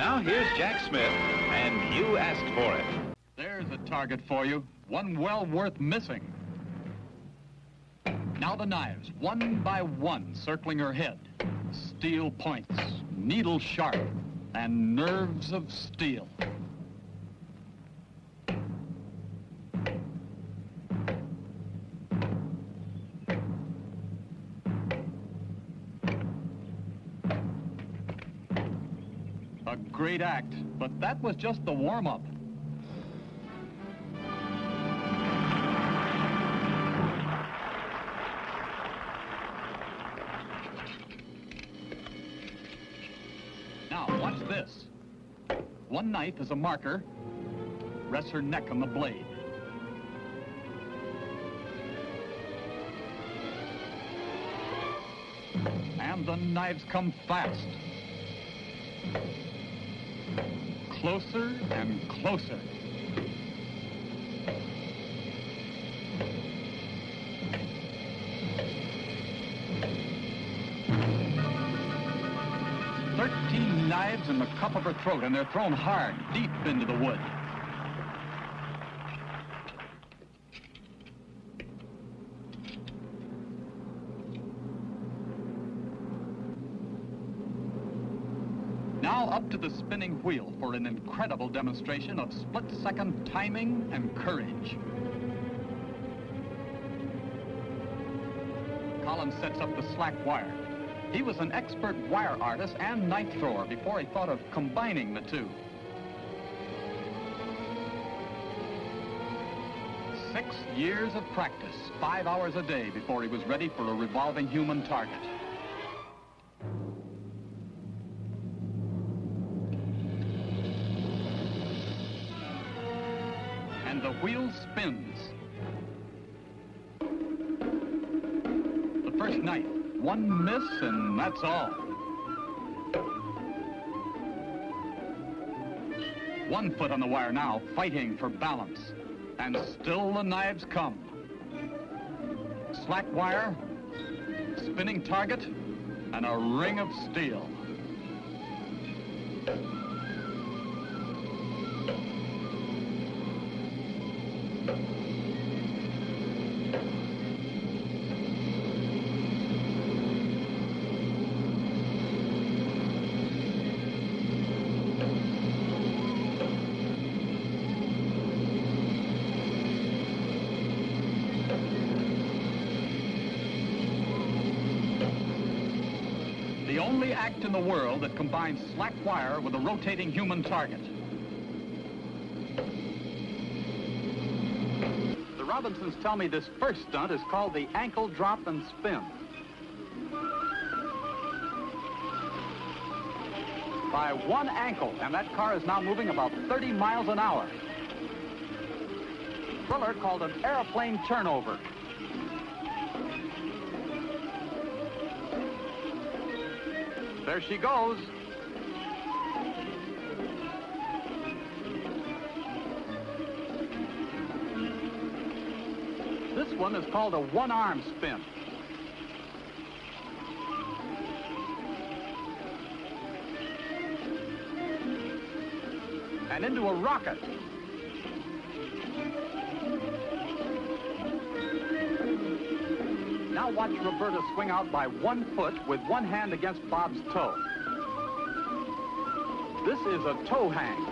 Now here's Jack Smith, and you asked for it. There's a target for you, one well worth missing. Now the knives, one by one, circling her head. Steel points, needle sharp, and nerves of steel. A great act, but that was just the warm-up. Now, watch this. One knife is a marker, rests her neck on the blade. And the knives come fast. Closer and closer. Knives in the cup of her throat, and they're thrown hard, deep into the wood. Now up to the spinning wheel for an incredible demonstration of split-second timing and courage. Collins sets up the slack wire. He was an expert wire artist and knife thrower before he thought of combining the two. 6 years of practice, 5 hours a day before he was ready for a revolving human target. And the wheel spins. The first knife. One miss, and that's all. One foot on the wire now, fighting for balance. And still the knives come. Slack wire, spinning target, and a ring of steel. The only act in the world that combines slack wire with a rotating human target. The Robinsons tell me this first stunt is called the ankle drop and spin. By one ankle, and that car is now moving about 30 miles an hour. Fuller called an airplane turnover. There she goes. This one is called a one-arm spin. And into a rocket. Now watch Roberta swing out by 1 foot with one hand against Bob's toe. This is a toe hang.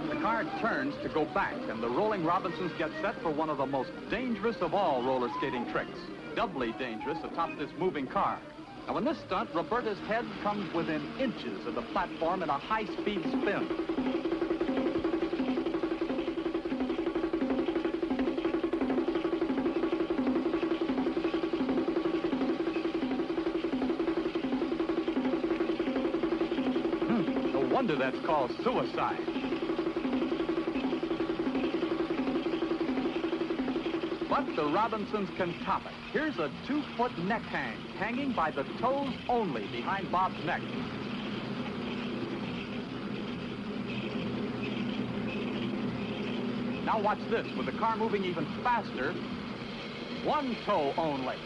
The car turns to go back, and the rolling Robinsons get set for one of the most dangerous of all roller skating tricks. Doubly dangerous atop this moving car. Now in this stunt, Roberta's head comes within inches of the platform in a high-speed spin. No wonder that's called suicide. But the Robinsons can top it. Here's a 2-foot neck hang, hanging by the toes only behind Bob's neck. Now watch this, with the car moving even faster, one toe only.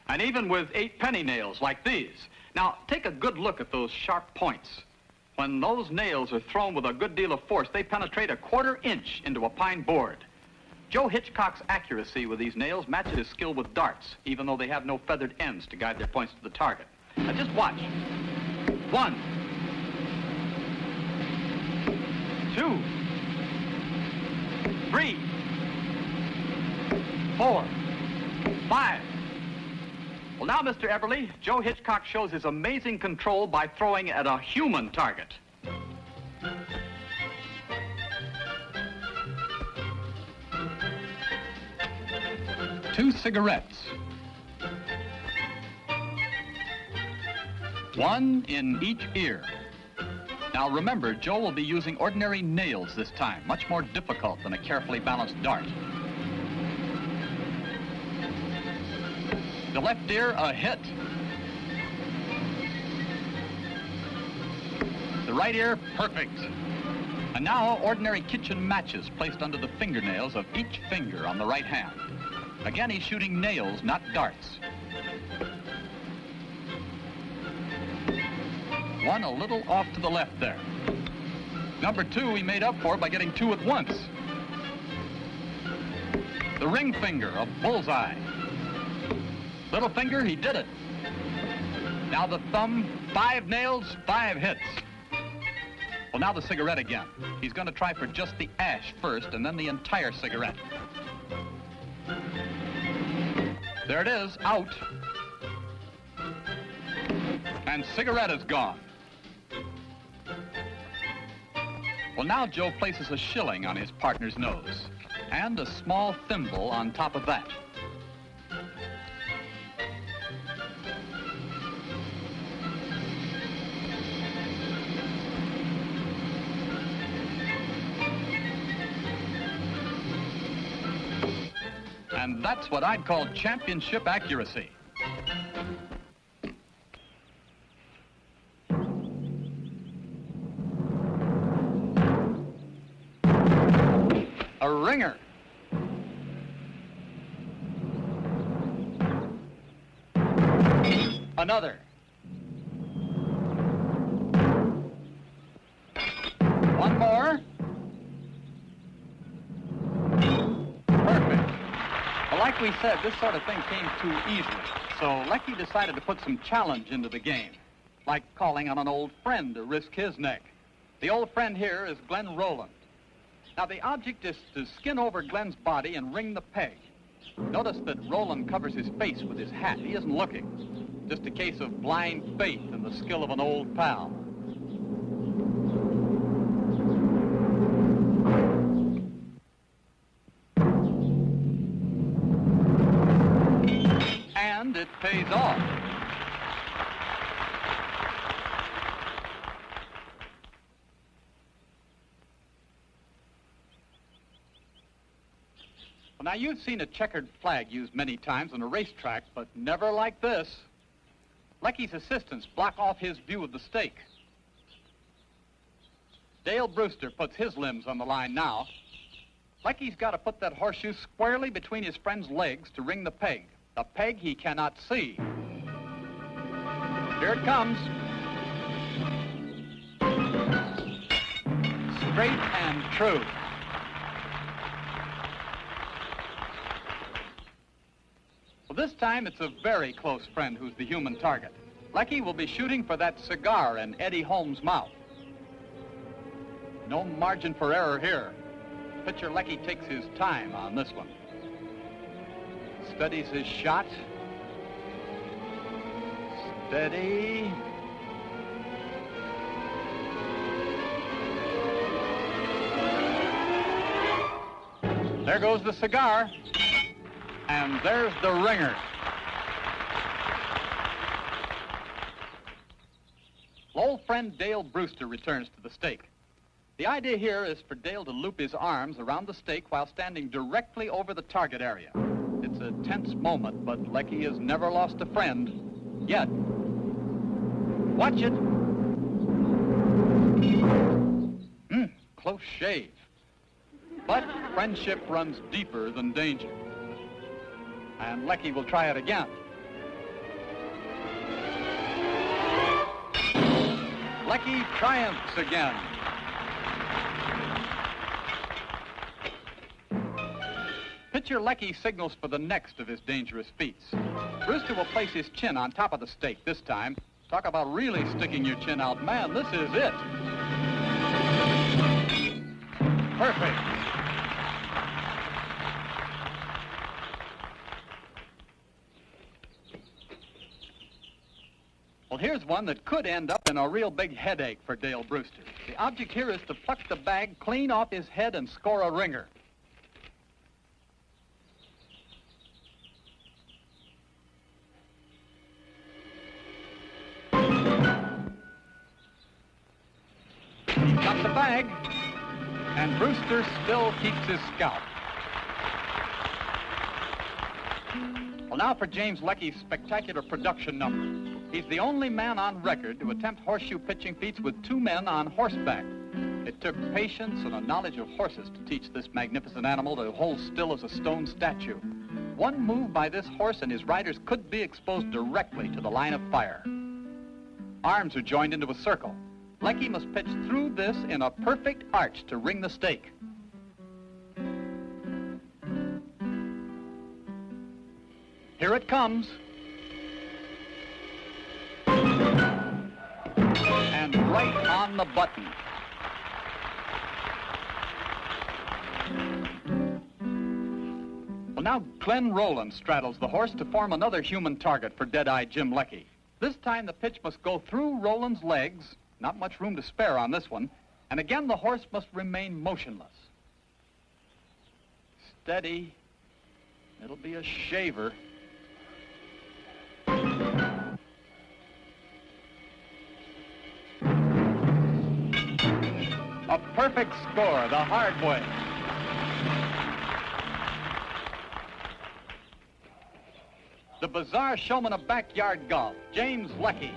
And even with 8 penny nails like these. Now, take a good look at those sharp points. When those nails are thrown with a good deal of force, they penetrate a 1/4 inch into a pine board. Joe Hitchcock's accuracy with these nails matches his skill with darts, even though they have no feathered ends to guide their points to the target. Now, just watch. 1, 2, 3, 4, 5. Well, now, Mr. Everly, Joe Hitchcock shows his amazing control by throwing at a human target. Two cigarettes. One in each ear. Now, remember, Joe will be using ordinary nails this time, much more difficult than a carefully balanced dart. The left ear, a hit. The right ear, perfect. And now, ordinary kitchen matches placed under the fingernails of each finger on the right hand. Again, he's shooting nails, not darts. One a little off to the left there. Number 2 he made up for by getting 2 at once. The ring finger, a bullseye. Little finger, he did it. Now the thumb, 5 nails, 5 hits. Well, now the cigarette again. He's going to try for just the ash first and then the entire cigarette. There it is, out. And cigarette is gone. Well, now Joe places a shilling on his partner's nose and a small thimble on top of that. And that's what I'd call championship accuracy. A ringer. Another. One more. Perfect. Well, like we said, this sort of thing came too easily. So Lecky decided to put some challenge into the game, like calling on an old friend to risk his neck. The old friend here is Glenn Rowland. Now, the object is to skin over Glenn's body and ring the peg. Notice that Rowland covers his face with his hat. He isn't looking. Just a case of blind faith in the skill of an old pal. And it pays off. Well, now, you've seen a checkered flag used many times on a racetrack, but never like this. Lecky's assistants block off his view of the stake. Dale Brewster puts his limbs on the line now. Lecky's got to put that horseshoe squarely between his friend's legs to ring the peg. The peg he cannot see. Here it comes. Straight and true. Well, this time it's a very close friend who's the human target. Lecky will be shooting for that cigar in Eddie Holmes' mouth. No margin for error here. Pitcher Lecky takes his time on this one. Steadies his shot. Steady. There goes the cigar. And there's the ringer. Old friend Dale Brewster returns to the stake. The idea here is for Dale to loop his arms around the stake while standing directly over the target area. It's a tense moment, but Lecky has never lost a friend, yet. Watch it. Close shave. But friendship runs deeper than danger. And Lecky will try it again. Lecky triumphs again. Pitcher Lecky signals for the next of his dangerous feats. Brewster will place his chin on top of the stake this time. Talk about really sticking your chin out. Man, this is it. Perfect. Well, here's one that could end up in a real big headache for Dale Brewster. The object here is to pluck the bag clean off his head and score a ringer. He's got the bag, and Brewster still keeps his scalp. Well, now for James Lecky's spectacular production number. He's the only man on record to attempt horseshoe pitching feats with two men on horseback. It took patience and a knowledge of horses to teach this magnificent animal to hold still as a stone statue. One move by this horse and his riders could be exposed directly to the line of fire. Arms are joined into a circle. Lecky must pitch through this in a perfect arch to ring the stake. Here it comes. And right on the button. Well, now Glenn Rowland straddles the horse to form another human target for dead-eyed Jim Lecky. This time the pitch must go through Rowland's legs. Not much room to spare on this one. And again, the horse must remain motionless. Steady. It'll be a shaver. A perfect score, the hard way. The bizarre showman of backyard golf, James Lecky.